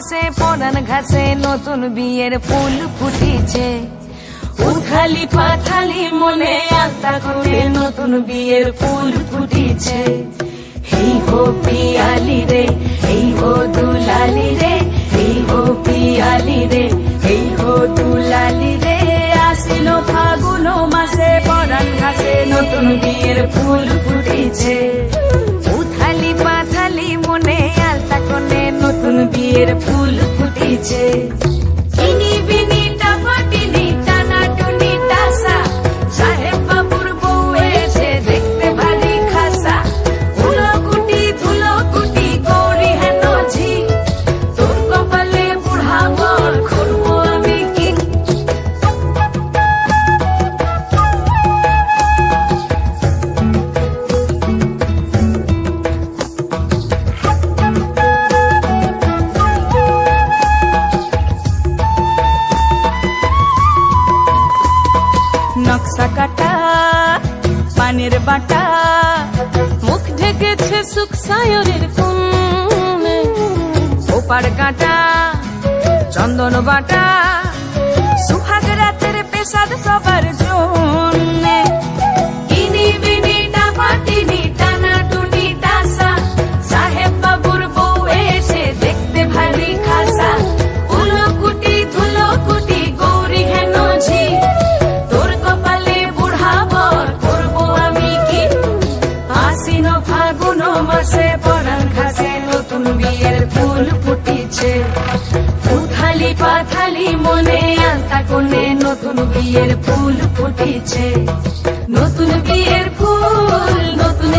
মাসে পরান ঘাসে নতুন বিয়ের ফুল ফুটিছে। উথালি পাথালি মনে আত্মা করে নতুন বিয়ের ফুল ফুটিছে। এই হো পিয়ালি রে, এই হো দুলালি রে, এই হো পিয়ালি রে, এই হো দুলালি রে। আসিল ফাগুন মাসে পরান ঘাসে নতুন বিয়ের ফুল ফুটিছে। উথালি পাথালি মনে আলতা কোণে নতুন বিয়ের ফুল ফুটিছে। ইনি বিনি টাপাটিনি টানা টুনি টাসা, সাহেব বাবুর বউ এসে দেখতে ভারী খাসা। ধুলো কুটি গৌরী হেন ঝি, তোর কপালে বুড়া বর করবো আমি কি। নকশা কাটা পানের বাটা, মুখ ঢেকেছে সুখ সায়রের কোণে। ওপার কাটা চন্দন বাটা, সুহাগ রাতের পেশাদ সবার জন্যে। ইনি বিনি টাপাটিনি টানা টুনি টাসা, সাহেব বাবুর বউ এসে দেখতে ভারী খাসা। ধুলো কুটি গৌরী হেন ঝি, তোর কপালে বুড়া বর করবো আমি কি। আশ্বিন ফাগুন মাসে পরান ঘাসে নতুন বিয়ের ফুল ফুটিছে। উথালি পাথালি মনে আলতা কোণে নতুন বিয়ের ফুল ফুটিছে। নতুন বিয়ের ফুল নতুন